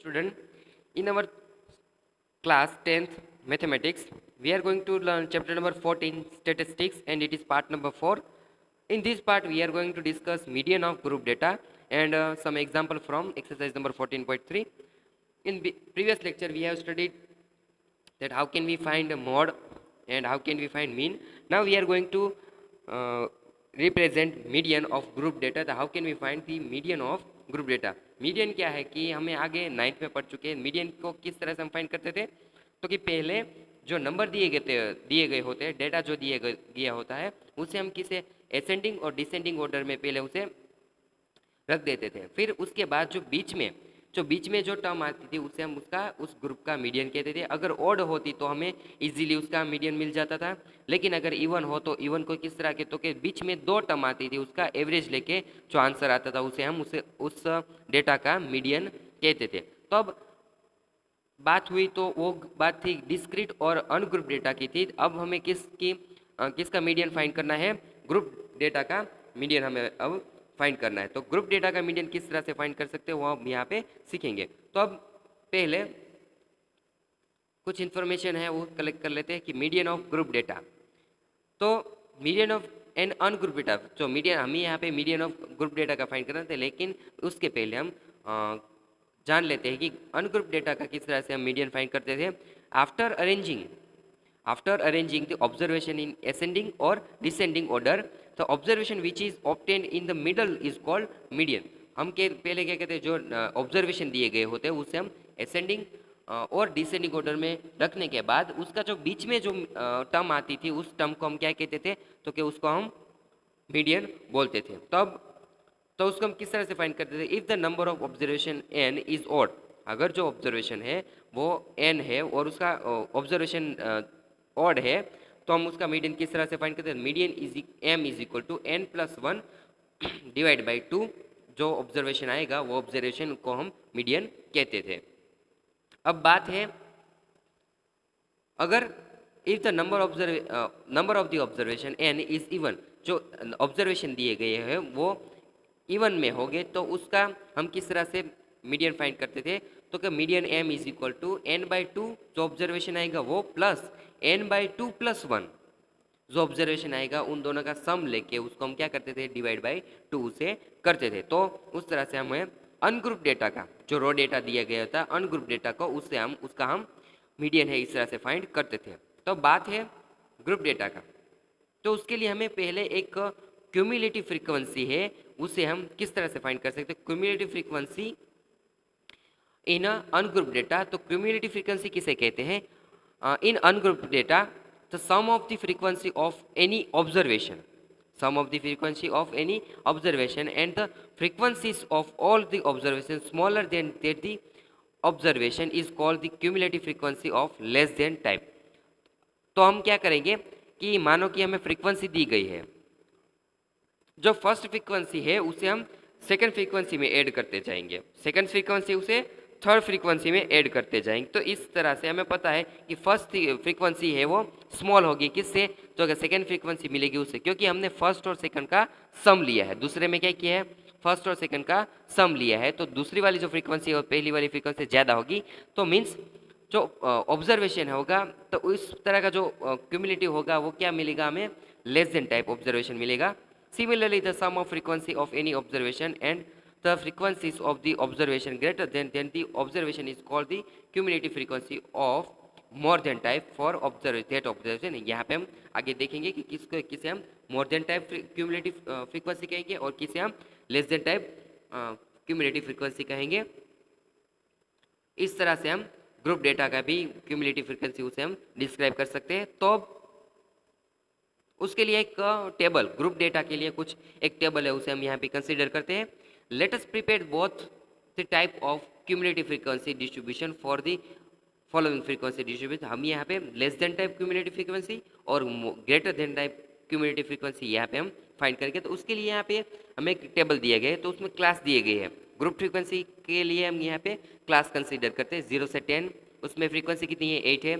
Student, in our class 10th mathematics, we are going to learn chapter number 14 statistics, and it is part number 4. In this part we are going to discuss median of group data and some example from exercise number 14.3. In previous lecture we have studied that how can we find a mode and how can we find mean. Now we are going to uh, represent median of group data. तो how can we find the median of group data? Median क्या है कि हमें आगे 9th में पढ़ चुके हैं मीडियन को किस तरह से हम फाइंड करते थे। तो कि पहले जो नंबर दिए गए होते हैं, डेटा जो गया होता है, उसे हम किसे असेंडिंग और डिसेंडिंग ऑर्डर में पहले उसे रख देते थे। फिर उसके बाद जो बीच में जो टर्म आती थी उसे हम उस ग्रुप का मीडियन कहते थे। अगर ऑड होती तो हमें इजीली उसका मीडियन मिल जाता था, लेकिन अगर इवन हो तो इवन को किस तरह के, तो कि बीच में दो टर्म आती थी उसका एवरेज लेके जो आंसर आता था उसे हम उस डेटा का मीडियन कहते थे। तो अब बात हुई तो वो बात थी डिस्क्रीट और अनग्रुप डेटा की थी। अब हमें किसका मीडियन फाइंड करना है? ग्रुप डेटा का मीडियन हमें अब फाइंड करना है। तो ग्रुप डेटा का मीडियन किस तरह से फाइंड कर सकते हैं वो हम यहाँ पे सीखेंगे। तो अब पहले कुछ इन्फॉर्मेशन है वो कलेक्ट कर लेते हैं कि मीडियन ऑफ ग्रुप डेटा। तो median of an ungroup data, जो मीडियन हमें यहाँ पे मीडियन ऑफ ग्रुप डेटा का फाइंड करना था, लेकिन उसके पहले हम जान लेते हैं कि अनग्रुप डेटा का किस तरह से हम मीडियन फाइंड करते थे। After arranging the observation in ascending और descending order, the observation which is obtain in the middle is called median. हम पहले क्या कहते हैं, जो ऑब्जर्वेशन दिए गए होते हैं उसे हम असेंडिंग और डिसेंडिंग ऑर्डर में रखने के बाद उसका जो बीच में जो टर्म आती थी उस टर्म को हम क्या कहते थे, तो कि उसको हम मीडियन बोलते थे। तो उसको हम किस तरह से फाइंड करते थे? If the number of observation n is odd, अगर जो ऑब्जर्वेशन है वो एन है और उसका ऑब्जर्वेशन ऑड है, तो हम उसका मीडियन किस तरह से फाइंड करते हैं? Median m is equal to n plus one divide by two. जो ऑब्जर्वेशन आएगा वो ऑब्जर्वेशन को हम मीडियन कहते थे। अब बात है, अगर if the number of the observation n is even, जो ऑब्जर्वेशन दिए गए हैं वो इवन में हो गए, तो उसका हम किस तरह से मीडियन फाइंड करते थे? तो क्या median m is equal to n by two, जो ऑब्जर्वेशन आएगा वो, plus N by two plus one, जो ऑब्जर्वेशन आएगा उन दोनों का सम लेके उसको हम क्या करते थे? डिवाइड बाई टू से करते थे। तो उस तरह से हमें अनग्रुप डेटा का, जो रॉ डेटा दिया गया था अनग्रुप डेटा को, उसका हम मीडियन है इस तरह से फाइंड करते थे। तो बात है ग्रुप डेटा का, तो उसके लिए हमें पहले एक क्यूमुलेटिव फ्रीक्वेंसी है उसे हम किस तरह से फाइंड कर सकते हैं? Cumulative frequency in ungroup data. तो क्यूमुलेटिव फ्रीक्वेंसी किसे कहते हैं? In ungroup data the sum of the frequency of any observation, sum of the frequency of any observation and the frequencies of all the observations smaller than that the observation is called the cumulative frequency of less than type। तो हम क्या करेंगे कि मानो कि हमें frequency दी गई है, जो फर्स्ट फ्रीक्वेंसी है उसे हम सेकंड फ्रीक्वेंसी में ऐड करते जाएंगे, सेकंड फ्रीक्वेंसी उसे थर्ड फ्रीक्वेंसी में ऐड करते जाएंगे। तो इस तरह से हमें पता है कि फर्स्ट फ्रीक्वेंसी है वो स्मॉल होगी, किससे? तो अगर सेकंड फ्रीक्वेंसी मिलेगी उससे, क्योंकि हमने फर्स्ट और सेकंड का सम लिया है। दूसरे में क्या किया है? फर्स्ट और सेकंड का सम लिया है। तो दूसरी वाली जो फ्रीक्वेंसी है और पहली वाली फ्रीक्वेंसी ज़्यादा होगी, तो मीन्स जो ऑब्जर्वेशन होगा तो उस तरह का जो क्यूमुलेटिव होगा वो क्या मिलेगा हमें? लेस देन टाइप ऑब्जर्वेशन मिलेगा। Similarly, the sum of frequency of any observation and the frequencies of the observation greater than the observation is called the cumulative frequency of more than type for that observation। यहाँ पे हम आगे देखेंगे कि किसे हम more than type cumulative frequency कहेंगे और किसे हम less than type cumulative frequency कहेंगे। इस तरह से हम ग्रुप डेटा का भी cumulative frequency उसे हम डिस्क्राइब कर सकते हैं। तो उसके लिए एक टेबल, ग्रुप डेटा के लिए कुछ एक टेबल है उसे हम यहाँ पे कंसीडर करते हैं। Let us prepare both the type of cumulative frequency distribution for the following frequency distribution. हम यहाँ पे less than type cumulative frequency और greater than type cumulative frequency यहाँ पे हम फाइंड करेंगे। तो उसके लिए यहाँ पे हमें एक टेबल दिया गया है, तो उसमें क्लास दिए गए हैं। ग्रुप फ्रीक्वेंसी के लिए हम यहाँ पे क्लास कंसिडर करते हैं 0 से 10, उसमें फ्रीक्वेंसी कितनी है? 8 है।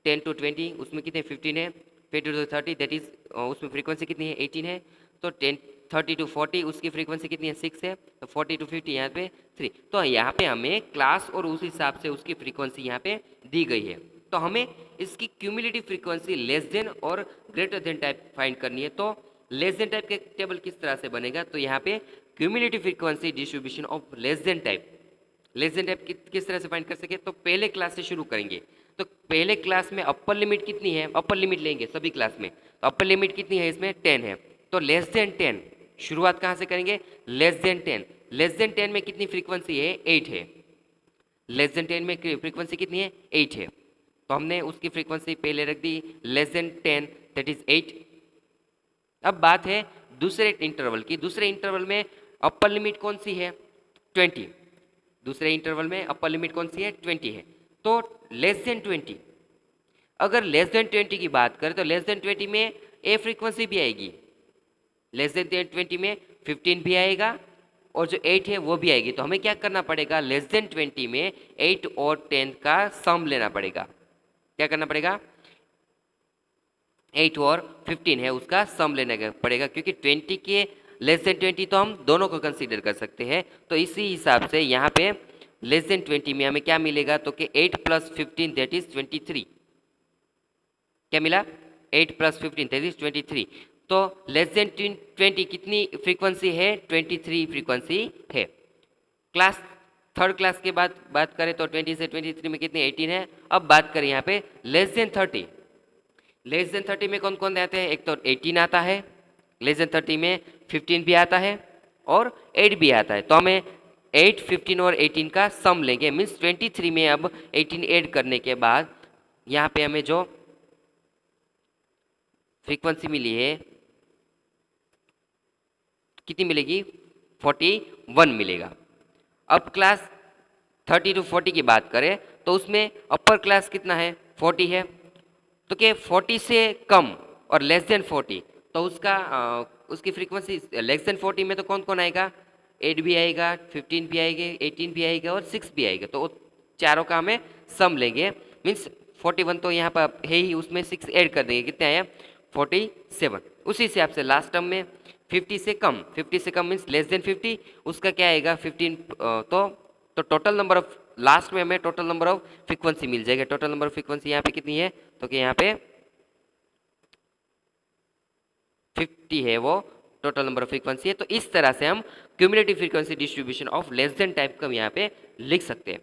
10 to 20 उसमें कितने? 15 है। 20 to 30 दैट इज उसमें फ्रीक्वेंसी कितनी है? 18 है। तो 10 30 to 40 उसकी फ्रीक्वेंसी कितनी है 6 है, तो 40 to 50 यहाँ पे 3। तो यहाँ पे हमें क्लास और उस हिसाब से उसकी फ्रीक्वेंसी यहाँ पे दी गई है। तो हमें इसकी क्यूमुलेटिव फ्रीक्वेंसी लेस देन और ग्रेटर देन टाइप फाइंड करनी है। तो लेस देन टाइप के टेबल किस तरह से बनेगा, तो यहाँ पे cumulative frequency distribution of less than type, less than type किस तरह से फाइंड कर सके, तो पहले क्लास से शुरू करेंगे। तो पहले क्लास में अपर लिमिट कितनी है, अपर लिमिट लेंगे सभी क्लास में, तो अपर लिमिट कितनी है इसमें 10 है। तो लेस देन 10 शुरुआत कहाँ से करेंगे, लेस देन 10। लेस देन 10 में कितनी फ्रीक्वेंसी है 8 है, लेस देन 10 में फ्रीक्वेंसी कितनी है 8 है। तो हमने उसकी फ्रीक्वेंसी पहले रख दी लेस देन 10 दैट इज 8। अब बात है दूसरे इंटरवल की। दूसरे इंटरवल में अपर लिमिट कौन सी है 20, दूसरे इंटरवल में अपर लिमिट कौन सी है 20 है। तो लेस देन 20, अगर लेस देन 20 की बात करें तो लेस देन 20 में ए फ्रीक्वेंसी भी आएगी, लेस देन 20 में 15 भी आएगा और जो 8 है वो भी आएगी। तो हमें क्या करना पड़ेगा, लेस देन 20 में 8 और 10 का सम लेना पड़ेगा। क्या करना पड़ेगा, 8 और 15 है उसका सम लेना पड़ेगा, क्योंकि 20 के लेस देन 20 तो हम दोनों को कंसीडर कर सकते हैं। तो इसी हिसाब से यहाँ पे लेस देन 20 में हमें क्या मिलेगा, तो कि 8 + 15 दैट इज 23। क्या मिला, 8 + 15 दैट इज 23। तो लेस देन 20 कितनी फ्रीक्वेंसी है 23 फ्रीक्वेंसी है। क्लास थर्ड क्लास के बाद बात करें तो 20 से 23 में कितनी 18 है। अब बात करें यहाँ पे लेस देन 30, लेस देन 30 में कौन कौन आते हैं, एक तो 18 आता है, लेस देन 30 में 15 भी आता है और 8 भी आता है। तो हमें 8, 15 और 18 का सम लेंगे, मीन्स 23 में अब 18 ऐड करने के बाद यहाँ पे हमें जो फ्रीक्वेंसी मिली है कितनी मिलेगी 41 मिलेगा। अब क्लास 30 to 40 की बात करें तो उसमें अपर क्लास कितना है 40 है। तो क्या 40 से कम और लेस देन 40, तो उसका उसकी फ्रीक्वेंसी लेस देन 40 में तो कौन कौन आएगा, 8 भी आएगा, 15 भी आएगा, 18 भी आएगा और 6 भी आएगा। तो वो चारों का हमें सम लेंगे, मीन्स 41 तो यहाँ पर है ही, उसमें 6 ऐड कर देंगे, कितने आया 47। उसी हिसाब से लास्ट टर्म में 50 से कम, 50 से कम मीन्स लेस देन 50, उसका क्या आएगा 15। तो टोटल नंबर ऑफ लास्ट में हमें टोटल नंबर ऑफ फ्रीक्वेंसी मिल जाएगा। टोटल नंबर ऑफ फ्रीक्वेंसी यहाँ पे कितनी है, तो कि यहाँ पे 50 है, वो टोटल नंबर ऑफ फ्रीक्वेंसी है। तो इस तरह से हम cumulative frequency distribution of less than type का यहाँ पे लिख सकते हैं।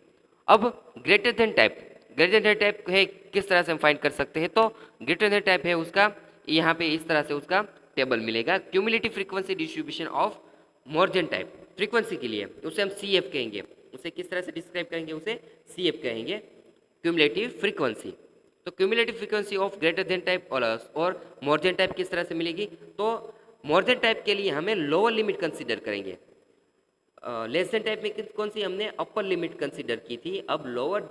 अब greater than type, greater than type है किस तरह से हम फाइंड कर सकते हैं, तो ग्रेटर देन टाइप है उसका यहाँ पे इस तरह से उसका टेबल मिलेगा, cumulative frequency distribution of more than type. Frequency के लिए उसे हम CF कहेंगे, उसे किस तरह से डिस्क्राइब करेंगे, उसे CF कहेंगे क्यूमुलेटिव फ्रीक्वेंसी। तो cumulative frequency of greater than type और मोर देन टाइप किस तरह से मिलेगी, तो मोर देन टाइप के लिए हमें लोअर लिमिट कंसीडर करेंगे। लेस देन टाइप में कौन सी हमने अपर लिमिट कंसीडर की थी, अब लोअर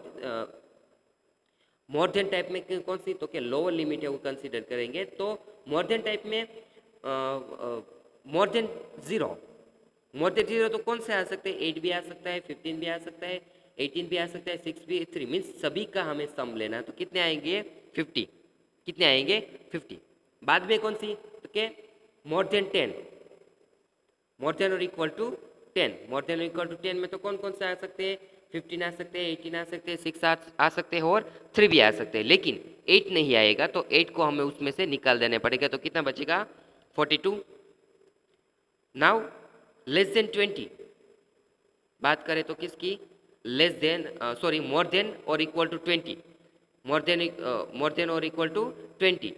मोर देन टाइप में कौन सी, तो क्या लोअर लिमिट है वो कंसीडर करेंगे। तो मोर देन टाइप में मोर देन 0, मोर देन 0 तो कौन से आ सकते हैं, 8 भी आ सकता है, 15 भी आ सकता है, 18 भी आ सकता है, 6 भी, 3 मीन्स सभी का हमें सम लेना है। तो कितने आएंगे 50, कितने आएंगे 50। बाद में कौन सी, तो क्या मोर देन 10, मोर देन और इक्वल टू 10, मोर देन और इक्वल टू 10 में तो कौन कौन से आ सकते हैं, 15 आ सकते हैं, 18 आ सकते हैं, 6 आ सकते हैं और 3 भी आ सकते हैं। लेकिन 8 नहीं आएगा, तो 8 को हमें उसमें से निकाल देना पड़ेगा। तो कितना बचेगा 42। नाउ लेस देन 20 बात करें तो किसकी, less than sorry more than और इक्वल टू 20, मोर देन और इक्वल टू 20,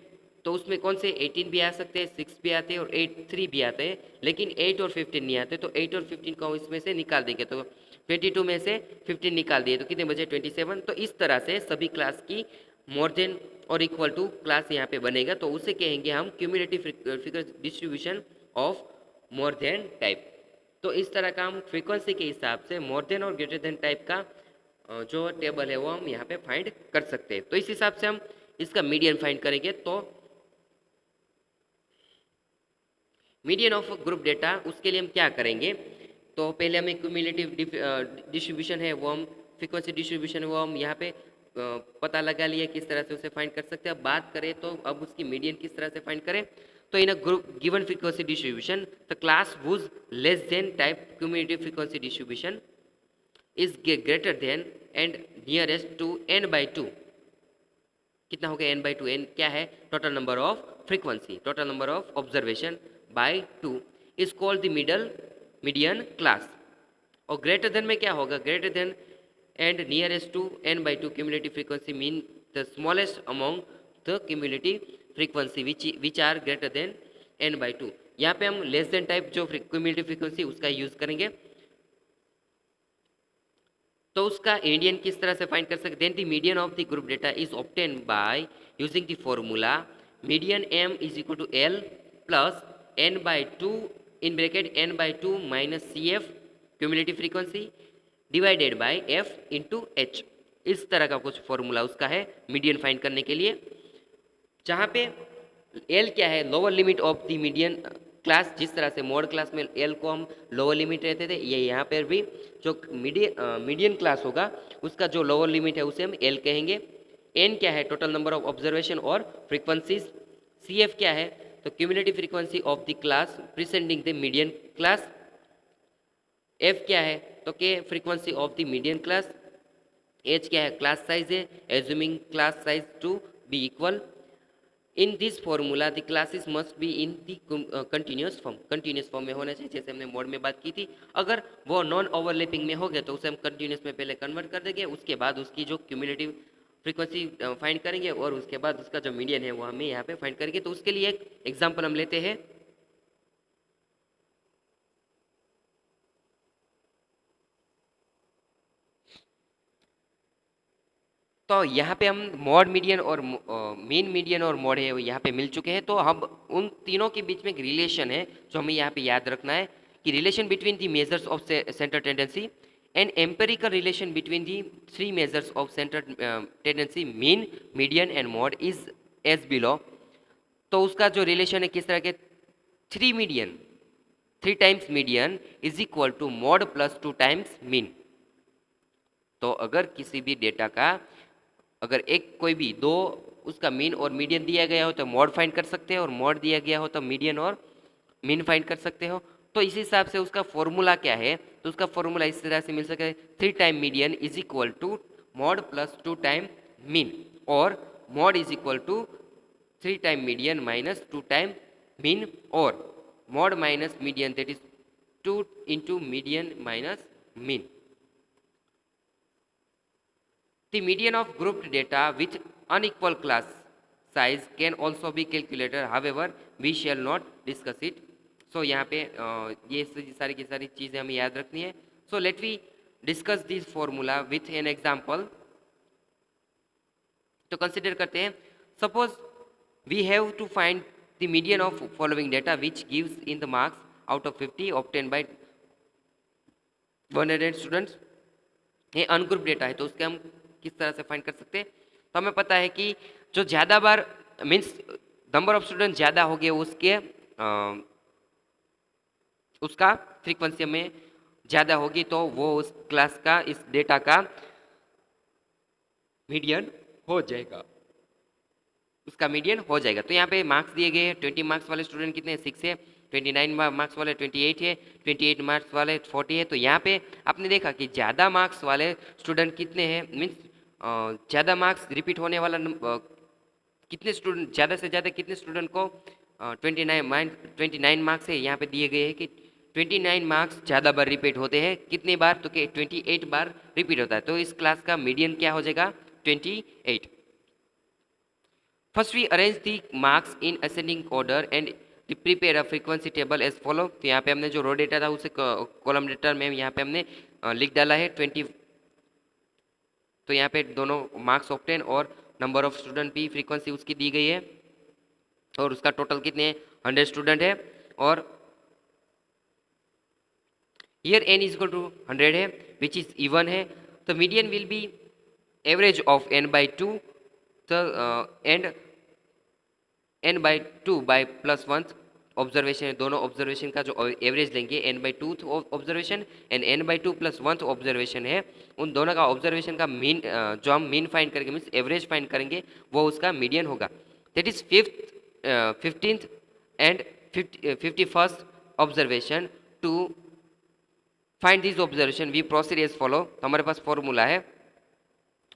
तो उसमें कौन से 18 भी आ सकते हैं, 6 भी आते हैं और 3 भी आते हैं, लेकिन 8 और 15 नहीं आते। तो 8 और 15 को इसमें से निकाल देंगे, तो 22 में से 15 निकाल दिए तो कितने बचे 27। तो इस तरह से सभी क्लास की मोर देन और इक्वल टू क्लास यहाँ पे बनेगा, तो उसे कहेंगे हम cumulative frequency distribution of more than type. तो इस तरह का हम फ्रीक्वेंसी के हिसाब से मोर देन और ग्रेटर देन टाइप का जो टेबल है वो हम यहाँ पे फाइंड कर सकते हैं। तो इस हिसाब से हम इसका मीडियन फाइंड करेंगे। तो मीडियन ऑफ ग्रुप डेटा, उसके लिए हम क्या करेंगे, तो पहले हमें क्यूमुलेटिव डिस्ट्रीब्यूशन है वो हम फ्रीक्वेंसी डिस्ट्रीब्यूशन है वो हम यहाँ पे पता लगा लिया किस तरह से उसे फाइंड कर सकते हैं। अब बात करें तो अब उसकी मीडियन किस तरह से फाइंड करें, तो in a group given frequency distribution the class whose less than type cumulative frequency distribution is greater than and nearest to n by 2. कितना हो गया n by 2? n क्या है? Total number of frequency, total number of observation by 2 is called the median class. और greater than में क्या होगा? Greater than and nearest to n by 2 cumulative frequency mean the smallest among the cumulative frequency which are greater than n by 2. यहाँ पे हम less than type जो cumulative frequency उसका use करेंगे. तो उसका मीडियन किस तरह से फाइंड कर सकते? Then the median of the group data is obtain by using the formula median m is equal to l plus n by 2 in bracket n by 2 minus cf cumulative frequency divided by f into h. इस तरह का कुछ formula उसका है median find करने के लिए, जहाँ पे l क्या है? Lower limit of the median class. जिस तरह से मॉड क्लास में l को हम लोअर लिमिट रहते थे, ये यहाँ पर भी जो मीडियन क्लास होगा उसका जो लोअर लिमिट है उसे हम l कहेंगे. n क्या है? टोटल नंबर ऑफ ऑब्जर्वेशन और फ्रीक्वेंसीज. cf क्या है? तो cumulative frequency of the class preceding the median class. f क्या है? तो के frequency of the median class. h क्या है? क्लास साइज है, assuming class size to be equal. In this formula the classes must be in the continuous form. Continuous form में होना चाहिए, जैसे हमने मोड में बात की थी. अगर वो नॉन ओवरलैपिंग में हो गया तो उसे हम कंटिन्यूस में पहले कन्वर्ट कर देंगे, उसके बाद उसकी जो क्यूमुलेटिव फ्रीक्वेंसी फाइंड करेंगे और उसके बाद उसका जो मीडियन है वो हमें यहाँ पे फाइंड करेंगे. तो उसके लिए एक एग्जाम्पल हम लेते हैं. तो यहाँ पे हम मॉड मीडियन और मीन मीडियन और मॉड है वो यहाँ पे मिल चुके हैं. तो हम उन तीनों के बीच में एक रिलेशन है जो हमें यहाँ पे याद रखना है कि relation between the measures of centre tendency and empirical relation between the three measures of centre tendency mean median and mode is as below. तो उसका जो रिलेशन है किस तरह के? Three times median is equal to mode plus 2 times mean. तो अगर किसी भी डेटा का अगर एक कोई भी दो उसका मीन और मीडियन दिया गया हो तो मॉड फाइंड कर सकते हो, और मॉड दिया गया हो तो मीडियन और मीन फाइंड कर सकते हो. तो इस हिसाब से उसका फॉर्मूला क्या है? तो उसका फॉर्मूला इस तरह से मिल सके है 3 time median is equal to mode plus 2 time mean, और mode is equal to 3 time median minus 2 time mean, और mode minus median that is 2 into median minus mean. The median of grouped data with unequal class size can also be calculated. However, we shall not discuss it. So यहाँ पे ये सारी की सारी चीज़ें हमें याद रखनी है. So let we discuss this formula with an example. तो consider करते हैं. Suppose we have to find the median of following data which gives in the marks out of 50 obtained by 100 students. ये अनग्रुप डेटा है तो उसके हम किस तरह से फाइंड कर सकते हैं? तो हमें पता है कि जो ज़्यादा बार मीन्स नंबर ऑफ स्टूडेंट ज़्यादा हो गए उसके उसका फ्रीक्वेंसी हमें ज़्यादा होगी तो वो उस क्लास का इस डेटा का मीडियन हो जाएगा, उसका मीडियन हो जाएगा. तो यहाँ पे मार्क्स दिए गए हैं. 20 मार्क्स वाले स्टूडेंट कितने हैं? 6 है. 29 मार्क्स वाले 28 है. 28 मार्क्स वाले 40 है. तो यहाँ पे आपने देखा कि ज़्यादा मार्क्स वाले स्टूडेंट कितने हैं? मीन्स ज़्यादा मार्क्स रिपीट होने वाला कितने स्टूडेंट, ज़्यादा से ज़्यादा कितने स्टूडेंट को 29 मार्क्स है यहाँ पे दिए गए हैं कि 29 मार्क्स ज़्यादा बार रिपीट होते हैं. कितने बार? तो कि 28 बार रिपीट होता है. तो इस क्लास का मीडियन क्या हो जाएगा? 28. First we arrange the marks in ascending order and prepare a frequency table as follow. तो यहाँ पे हमने जो रो डेटा था उसे कॉलम डेटा में यहाँ पे हमने लिख डाला है 20. तो यहाँ पे दोनों मार्क्स ऑप्टेन और नंबर ऑफ स्टूडेंट भी फ्रीक्वेंसी उसकी दी गई है, और उसका टोटल कितने 100 स्टूडेंट है, और here n is equal to 100 है विच इज इवन है. तो median will be average of n by 2 and n by 2 by +1 observation है. दोनों ऑब्जर्वेशन का जो एवरेज लेंगे n by 2 observation and n by 2 + 1 observation है, उन दोनों का ऑब्जर्वेशन का मीन जो हम मीन फाइंड करेंगे मीन्स एवरेज फाइंड करेंगे वो उसका मीडियन होगा. That is 15th and 51st observation to find this observation we proceed as follow. तो हमारे पास फॉर्मूला है,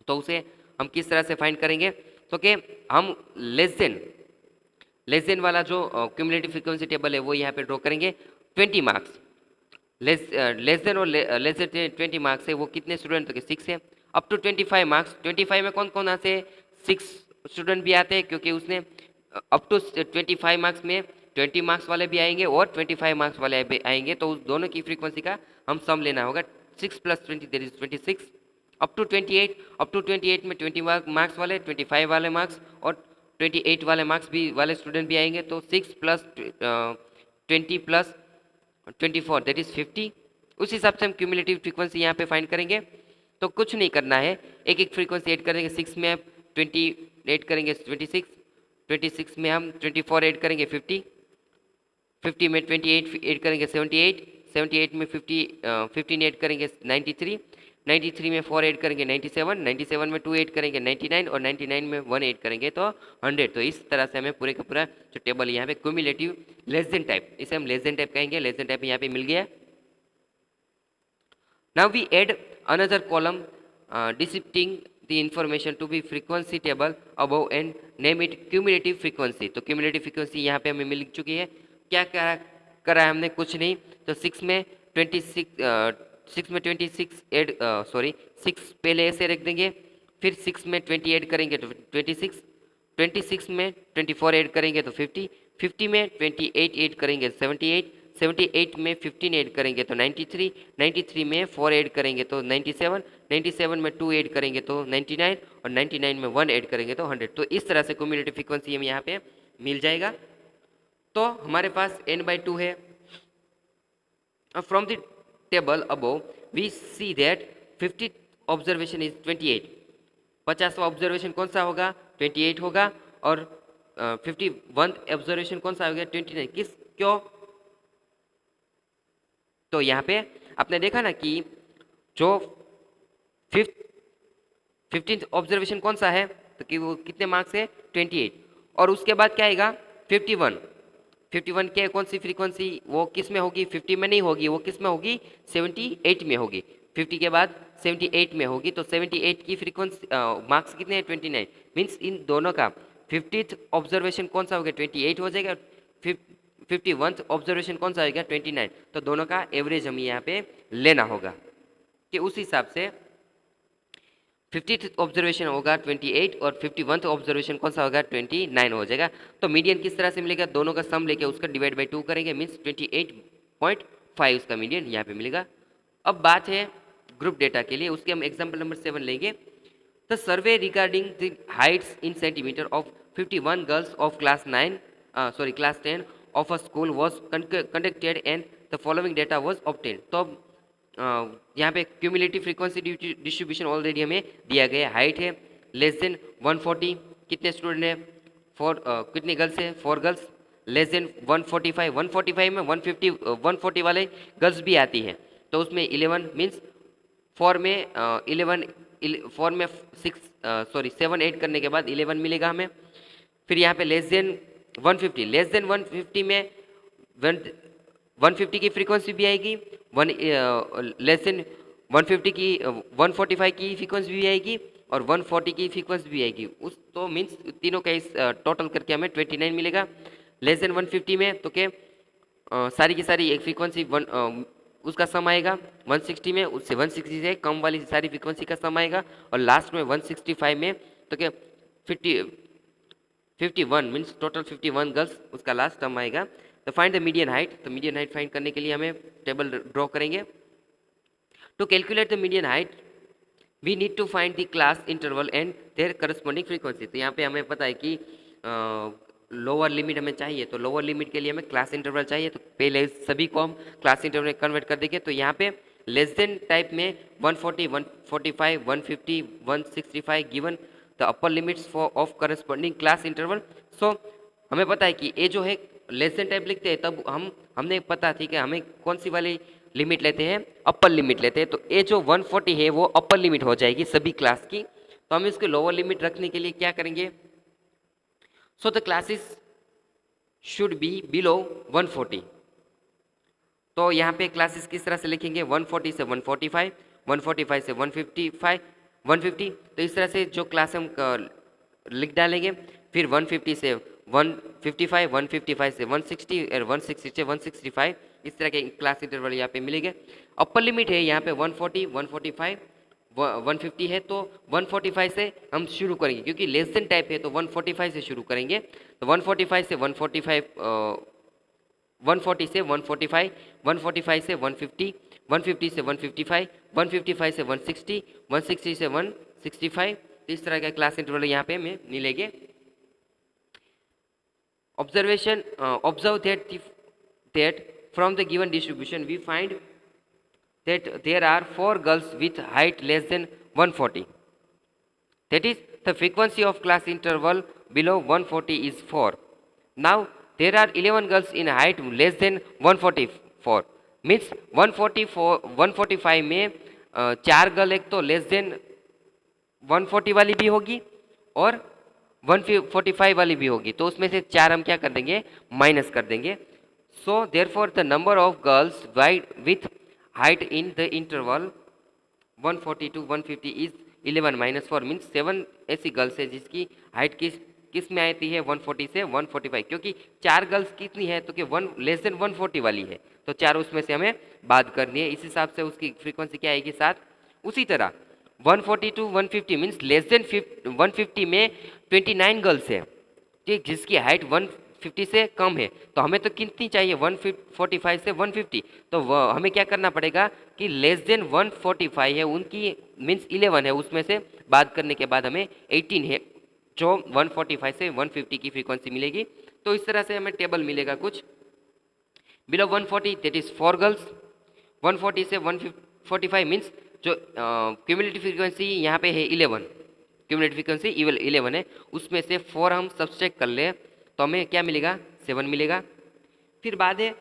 तो उसे हम किस तरह से फाइंड करेंगे, तो कि हम लेस देन वाला जो क्यूमुलेटिव फ्रीक्वेंसी टेबल है वो यहाँ पे ड्रॉ करेंगे। 20 मार्क्स लेस देन और लेस देन 20 मार्क्स है वो कितने स्टूडेंट, तो 6 है। अप टू 25 मार्क्स, 25 में कौन कौन आते हैं, 6 स्टूडेंट भी आते हैं, क्योंकि उसने अप टू 25 मार्क्स में 20 मार्क्स वाले भी आएंगे और 25 मार्क्स वाले भी आएंगे, तो उस दोनों की फ्रीक्वेंसी का हम सम लेना होगा। 6 + 20 दैट इज 26। अप टू 28 में 20 मार्क्स वाले, 25 वाले मार्क्स और 28 वाले मार्क्स भी वाले स्टूडेंट भी आएंगे, तो 6 + 20 + 24 दैट इज 50। उस हिसाब से हम क्यूमुलेटिव फ्रीक्वेंसी यहाँ पे फाइंड करेंगे। तो कुछ नहीं करना है, एक एक फ्रीक्वेंसी ऐड करेंगे। 6 में आप 20 ऐड करेंगे 26, 26 में हम 24 ऐड करेंगे 50, 50 में 28 ऐड करेंगे 78, 78 में 15 ऐड करेंगे 93, 93 में 4 ऐड करेंगे 97, 97 में 2 ऐड करेंगे 99 और 99 में 1 ऐड करेंगे तो 100। तो इस तरह से हमें पूरे का पूरा जो टेबल यहाँ पे क्यूमुलेटिव लेस देन टाइप, इसे हम लेस देन टाइप कहेंगे। लेस देन टाइप यहाँ पे मिल गया। Now we add another column depicting the information to be frequency table above and name it cumulative frequency। तो cumulative frequency यहाँ पे हमें मिल चुकी है। क्या करा है हमने, कुछ नहीं। तो 6 में 26 ऐड सॉरी 6 पहले ऐसे रख देंगे, फिर 6 में 20 ऐड करेंगे तो 26, 26 में 24 ऐड करेंगे तो 50, 50 में 28 ऐड करेंगे 78, 78 में 15 ऐड करेंगे तो 93, 93 में 4 ऐड करेंगे तो 97, 97 में 2 ऐड करेंगे तो 99 और 99 में 1 ऐड करेंगे तो 100। तो इस तरह से क्यूमुलेटिव फ्रीक्वेंसी हमें यहाँ पे मिल जाएगा। तो हमारे पास n/2 है। From the table above we see that 50 observation is 28। 50वां ऑब्जर्वेशन कौन सा होगा, 28 होगा, और 51 ऑब्जर्वेशन कौन सा होगा, 29। क्यों, तो यहाँ पे आपने देखा ना कि जो 15th ऑब्जर्वेशन कौन सा है, तो कि वो कितने मार्क्स है, 28। और उसके बाद क्या आएगा 51। 51 के कौन सी फ्रीक्वेंसी, वो किस में होगी, 50 में नहीं होगी, वो किस में होगी, 78 में होगी। 50 के बाद 78 में होगी, तो 78 की फ्रीक्वेंसी मार्क्स कितने हैं, 29। मीन्स इन दोनों का 50th ऑब्जर्वेशन कौन सा होगा, 28 हो जाएगा। 51th ऑब्जर्वेशन कौन सा आएगा, 29। तो दोनों का एवरेज हमें यहाँ पे लेना होगा कि उस हिसाब से 50th ऑब्जर्वेशन होगा 28 और 51th ऑब्जर्वेशन कौन सा होगा, 29 हो जाएगा। तो मीडियन किस तरह से मिलेगा, दोनों का सम लेके उसका डिवाइड बाई 2 करेंगे, मीन्स 28.5 उसका मीडियन यहाँ पे मिलेगा। अब बात है ग्रुप डेटा के लिए, उसके हम एग्जाम्पल नंबर 7 लेंगे। The survey regarding the heights in centimetre of 51 girls of class 10 of a school was conducted and the following data was obtained। तो यहाँ पे क्यूमुलेटिव फ्रीक्वेंसी डिस्ट्रीब्यूशन ऑलरेडी हमें दिया गया है। हाइट है लेस देन 140, कितने स्टूडेंट है, 4, कितनी गर्ल्स है, 4 गर्ल्स। लेस देन 145, 145 में 140 वाले गर्ल्स भी आती हैं, तो उसमें 11 मीन्स 4 में 7 ऐड करने के बाद 11 मिलेगा हमें। फिर यहाँ पे लेस देन 150 में 150 की फ्रीक्वेंसी भी आएगी, लेस देन 150 की 145 की फ्रीक्वेंसी भी आएगी और 140 की फ्रीक्वेंसी भी आएगी। उस तो मीन्स तीनों का इस टोटल करके हमें 29 मिलेगा। लेस देन 150 में तो क्या सारी की सारी एक फ्रीक्वेंसी उसका सम आएगा। 160 में उससे 160 से कम वाली सारी फ्रीक्वेंसी का सम आएगा, और लास्ट में 165 में तो क्या 51 मीन्स टोटल 51 गर्ल्स, उसका लास्ट टर्म आएगा। तो फाइंड द मीडियन हाइट, तो मीडियन हाइट फाइंड करने के लिए हमें टेबल ड्रॉ करेंगे। To calculate the median height we need to find the class interval and their corresponding frequency. तो यहाँ पे हमें पता है कि लोअर लिमिट हमें चाहिए, तो लोअर लिमिट के लिए हमें क्लास इंटरवल चाहिए। तो पहले सभी को हम क्लास इंटरवल में कन्वर्ट कर देंगे। तो यहाँ पे लेस देन टाइप में 140, 145, 150, 165 given the upper limits for of corresponding class interval. So हमें पता है कि ये जो है लेस देन टाइप लिखते हैं, तब हमने पता थी कि हमें कौन सी वाली लिमिट लेते हैं, अपर लिमिट लेते हैं। तो ये जो 140 है वो अपर लिमिट हो जाएगी सभी क्लास की। तो हम इसके लोअर लिमिट रखने के लिए क्या करेंगे, so the classes should be below 140। तो यहाँ पे क्लासेस किस तरह से लिखेंगे, 140 से 145, 145 से 155, 150, तो इस तरह से जो क्लास हम लिख डालेंगे। फिर 150 से 155, 155 से 160 और 160 से 165, इस तरह के क्लास इंटरवल यहाँ पे मिलेंगे। अपर लिमिट है यहाँ पे 140, 145, 150 है, तो 145 से हम शुरू करेंगे क्योंकि लेस देन टाइप है, तो 145 से शुरू करेंगे। तो 145 से 145, 140 से 145, 145 से 150, 150 से 155, 155 से 160, 160 से 165, तो इस तरह का क्लास इंटरवल यहाँ पे हमें मिलेंगे। Observation observe that from the given distribution we find that there are 4 girls with height less than 140. That is, the frequency of class interval below 140 is 4. Now, there are 11 girls in height less than 144. Means 144, 145 में 4 girl एक तो less than 140 वाली भी होगी और 145 वाली भी होगी, तो उसमें से 4 हम क्या कर देंगे, माइनस कर देंगे। So therefore the number of girls with height in the interval 140 to 150 is 11 minus 4, means 7 ऐसी गर्ल्स है जिसकी हाइट किस में आती है, 140 से 145, क्योंकि 4 गर्ल्स कितनी है तो कि 1 लेस देन 140 वाली है, तो 4 उसमें से हमें बात करनी है। इस हिसाब से उसकी फ्रीक्वेंसी क्या आएगी, 7। उसी तरह 140 टू 150 मीन्स लेस देन 150 में 29 गर्ल्स है, ठीक, जिसकी हाइट 150 से कम है, तो हमें तो कितनी चाहिए, 145 से 150, तो हमें क्या करना पड़ेगा कि लेस देन 145 है उनकी, मीन्स 11 है, उसमें से बात करने के बाद हमें 18 है जो 145 से 150 की फ्रीक्वेंसी मिलेगी। तो इस तरह से हमें टेबल मिलेगा कुछ। बिलो 140 दैट इज 4 गर्ल्स, 140 से 145 मीन्स जो क्यूमुलेटिव फ्रीक्वेंसी यहाँ पे है 11, क्यूमुलेटिव फ्रीक्वेंसी 11 है, उसमें से 4 हम सब्सट्रैक्ट कर ले तो हमें क्या मिलेगा, 7 मिलेगा। फिर बाद है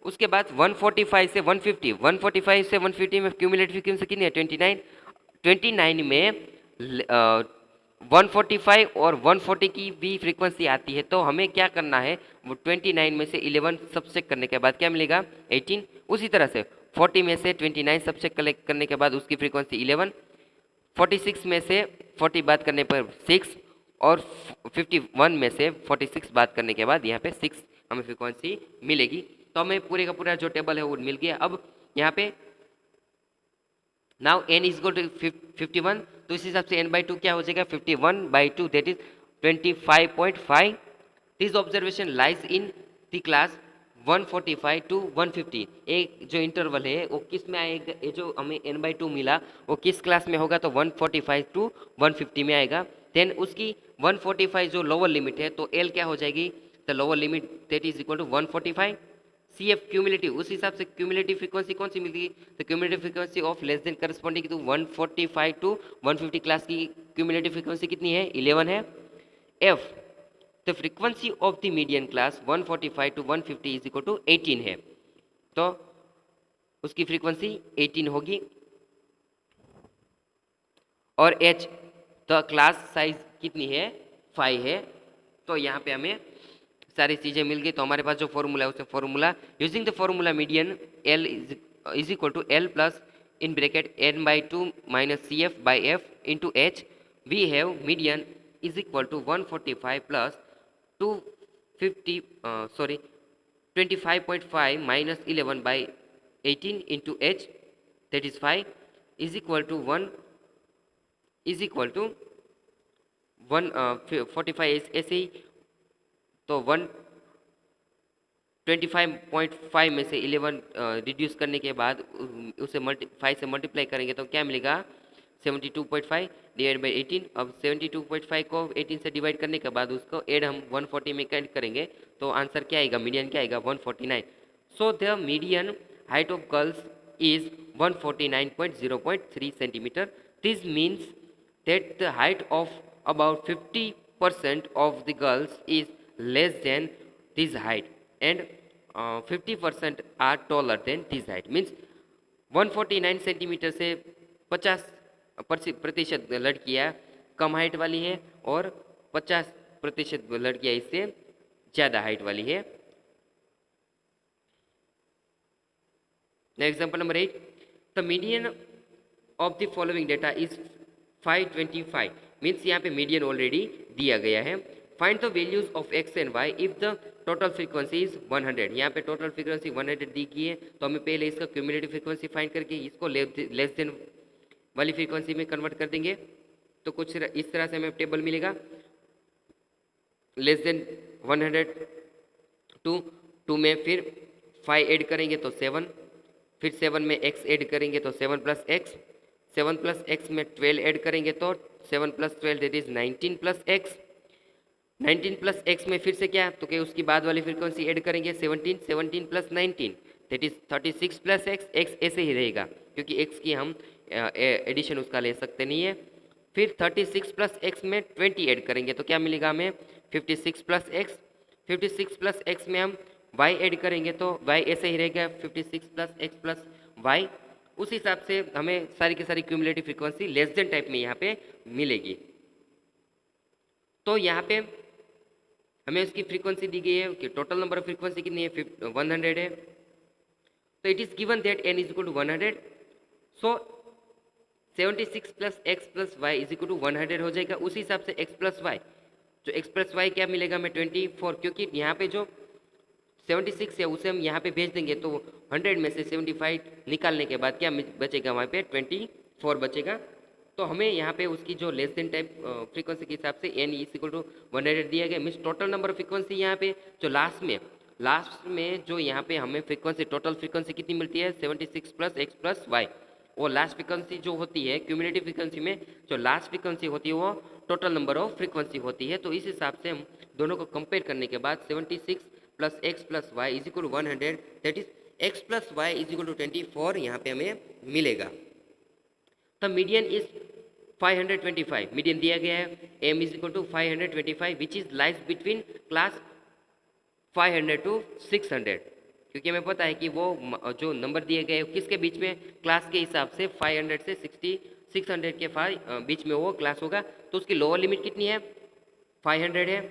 उसके बाद 145 से 150, 145 से 150 में क्यूमुलेटिव फ्रीक्वेंसी कितनी है, 29, 29 में 145 और 140 की भी फ्रीक्वेंसी आती है, तो हमें क्या करना है, वो 29 में से 11 सब्सट्रैक्ट करने के बाद क्या मिलेगा, 18। उसी तरह से 40 में से 29 सब्सट्रैक्ट करने के बाद उसकी फ्रीक्वेंसी 11, 46 में से 40 बात करने पर 6 और 51 में से 46 बात करने के बाद यहाँ पे 6 हमें फ्रीक्वेंसी मिलेगी। तो हमें पूरे का पूरा जो टेबल है वो मिल गया। अब यहाँ पे now n is equal to 51, तो इस हिसाब से n/2 क्या हो जाएगा, 51/2 that is 25.5। This observation lies in the class 145 to 150। एक जो इंटरवल है वो किस में आएगा, ये जो हमें n/2 मिला वो किस क्लास में होगा, तो 145 टू 150 में आएगा। देन उसकी 145 जो लोअर लिमिट है तो l क्या हो जाएगी, the lower limit that is equal to 145। C F cumulative, उस हिसाब से क्यूमुलेटिव फ्रीक्वेंसी कौन सी मिलेगी, तो cumulative frequency of less than corresponding to 145 to 150 class की क्यूमुलेटिव फ्रीक्वेंसी कितनी है, 11 है। F the frequency of the median class 145 to 150 is equal to 18 है, तो उसकी फ्रीक्वेंसी 18 होगी। और एच द क्लास साइज कितनी है, 5 है। तो यहाँ पे हमें सारी चीज़ें मिल गई। तो हमारे पास जो फॉर्मूला है उसमें formula using the formula median L is equal to L plus in bracket n/2 minus C F by F into H, we have median is equal to 145 plus 250 sorry 25.5 minus 11 by 18 into H that is 5 is equal to 1 is equal to 145 ऐसे ही, तो 125.5 में से 11 reduce करने के बाद उसे 5 से multiply करेंगे तो क्या मिलेगा, 72.5 डिवाइड बाई 18। अब 72.5 को 18 से डिवाइड करने के बाद उसको ऐड हम 140 में ऐड करेंगे तो आंसर क्या आएगा, मीडियन क्या आएगा, 149। So the median height of girls is 149.0.3 centimetre. This means that the height of about 50% of the girls is less than this height and 50% are taller than this height, means 149 centimetre से 50% लड़कियां कम height वाली है और 50% लड़कियां इससे ज़्यादा height वाली है। Example number 8, the median of the following data is 525, means यहाँ पे मीडियन ऑलरेडी दिया गया है। Find the values of X and Y if the total frequency is 100। यहाँ पे टोटल फ्रीक्वेंसी 100 दी गई है, तो हमें पहले इसका क्यूमुलेटिव फ्रीक्वेंसी फाइंड करके इसको लेस देन वाली फ्रीक्वेंसी में कन्वर्ट कर देंगे। तो कुछ इस तरह से हमें टेबल मिलेगा, लेस देन 100 टू में फिर 5 ऐड करेंगे तो 7, फिर 7 में x ऐड करेंगे तो 7 प्लस एक्स, 7 प्लस एक्स में 12 ऐड करेंगे तो 7 plus 12 that is 19 plus x, 19 plus x में फिर से क्या, तो क्या उसकी बाद वाली फ्रीक्वेंसी ऐड करेंगे 17, 17 plus 19 that is 36 plus x, x ऐसे ही रहेगा क्योंकि एक्स की हम एडिशन उसका ले सकते नहीं है। फिर 36 प्लस एक्स में 20 ऐड करेंगे तो क्या मिलेगा हमें 56 प्लस एक्स, 56 प्लस एक्स में हम y ऐड करेंगे तो y ऐसे ही रहेगा 56 प्लस एक्स प्लस वाई। उस हिसाब से हमें सारी की सारी cumulative frequency less than type में यहाँ पे मिलेगी। तो यहाँ पे हमें उसकी फ्रीक्वेंसी दी गई है कि टोटल नंबर ऑफ फ्रीक्वेंसी कितनी है 100 है। तो it is given that n is equal to 100, so 76 plus X plus Y is equal to 100 हो जाएगा। उसी हिसाब से x प्लस वाई, जो x प्लस वाई क्या मिलेगा हमें 24, क्योंकि यहाँ पे जो 76 है उसे हम यहाँ पे भेज देंगे तो 100 में से 75 निकालने के बाद क्या बचेगा वहाँ पे 24 बचेगा। तो हमें यहाँ पे उसकी जो लेस देन टाइप फ्रीक्वेंसी के हिसाब से n इज इक्वल टू 100 दिया गया। Means total number of frequency यहाँ पे जो लास्ट में जो यहाँ पे हमें फ्रीक्वेंसी टोटल फ्रीक्वेंसी कितनी मिलती है 76 प्लस एक्स प्लस वाई, और लास्ट फ्रीक्वेंसी जो होती है क्यूमुलेटिव फ्रीक्वेंसी में जो लास्ट फ्रीक्वेंसी होती है वो टोटल नंबर ऑफ फ्रीक्वेंसी होती है। तो इस हिसाब से हम दोनों को कंपेयर करने के बाद 76 plus X plus Y is equal to 100 that is X plus Y is equal to 24 यहाँ पे हमें मिलेगा। तो मीडियन इज 525, मीडियन दिया गया है m is equal to 525 which is lies between class 500 to 600, क्योंकि हमें पता है कि वो जो नंबर दिए गए किसके बीच में, क्लास के हिसाब से 500 से 600 के बीच में वो क्लास होगा। तो उसकी लोअर लिमिट कितनी है 500 है,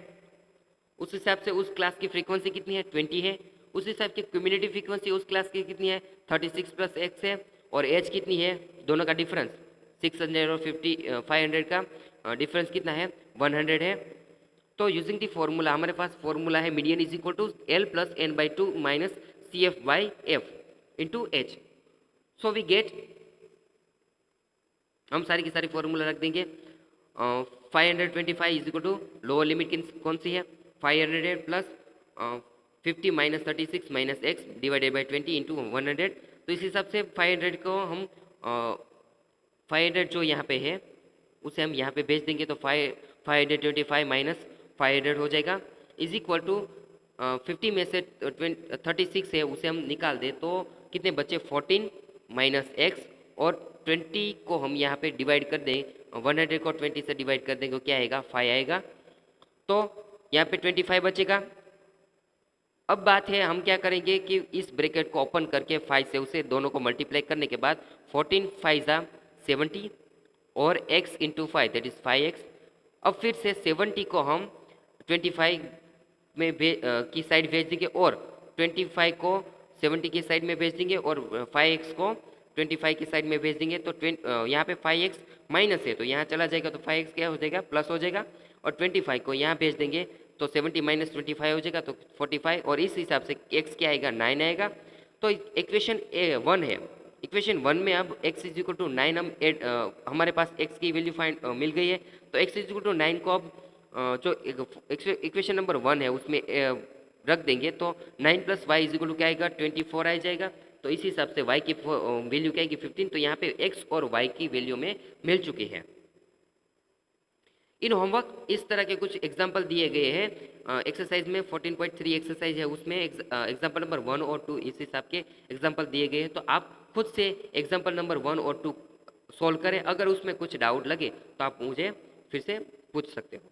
उस हिसाब से उस क्लास की फ्रीक्वेंसी कितनी है 20 है, उस हिसाब की क्यूमुलेटिव फ्रीक्वेंसी उस क्लास की कितनी है 36 प्लस एक्स है, और एज कितनी है, दोनों का डिफरेंस 600 और 500 का डिफरेंस कितना है 100 है। तो यूजिंग दी फॉर्मूला हमारे पास फॉर्मूला है median is equal to L plus N by 2 minus C F by F into H. So we get, हम सारी की सारी फॉर्मूला रख देंगे। 525 is equal to lower limit कौन सी है 500 plus 50 minus 36 minus X divided by 20 into 100। तो इस हिसाब से 500 को हम 500 जो यहाँ पे है उसे हम यहाँ पे भेज देंगे तो 525 माइनस 500 हो जाएगा इज इक्वल टू 50 में से 36 है उसे हम निकाल दें तो कितने बचे 14 माइनस एक्स, और 20 को हम यहाँ पे डिवाइड कर दें, 100 को 20 से डिवाइड कर देंगे क्या आएगा 5 आएगा। तो यहाँ पे 25 बचेगा। अब बात है हम क्या करेंगे कि इस ब्रैकेट को ओपन करके 5 से उसे दोनों को मल्टीप्लाई करने के बाद 14 5 70 और x into 5 that is 5x। अब फिर से 70 को हम 25 में की साइड भेज देंगे और 25 को 70 की साइड में भेज देंगे और 5x को 25 की साइड में भेज देंगे। तो यहाँ पे 5x माइनस है तो यहाँ चला जाएगा तो 5x क्या हो जाएगा प्लस हो जाएगा, और 25 को यहाँ भेज देंगे तो 70 माइनस 25 हो जाएगा तो 45, और इस हिसाब से x क्या आएगा 9 आएगा। तो इक्वेशन 1 है। इक्वेशन 1 में अब x इज इक्वल टू 9 हम हमारे पास x की वैल्यू फाइंड मिल गई है, तो x इज इक्वल टू 9 को अब जो इक्वेशन नंबर 1 है उसमें रख देंगे तो 9 plus Y is equal to क्या आएगा 24 आ जाएगा। तो इस हिसाब से y की वैल्यू क्या आएगी 15। तो यहाँ पे x और y की वैल्यू में मिल चुकी है। इन होमवर्क इस तरह के कुछ एग्जाम्पल दिए गए हैं। एक्सरसाइज में 14.3 एक्सरसाइज है उसमें एग्जाम्पल नंबर 1 और 2 इस हिसाब के एग्जाम्पल दिए गए हैं। तो आप खुद से एग्जाम्पल नंबर 1 और 2 सॉल्व करें। अगर उसमें कुछ डाउट लगे तो आप मुझे फिर से पूछ सकते हो।